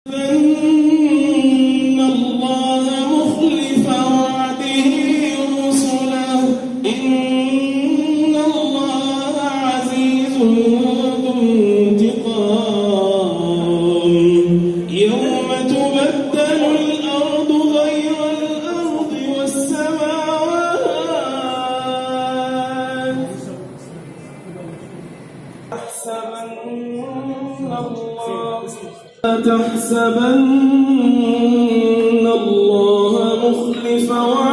إن الله مخلف وعده رسله إن الله عزيز ذو انتقام يوم تبدل الأرض غير الأرض والسماوات تحسبن الله مخلف وعده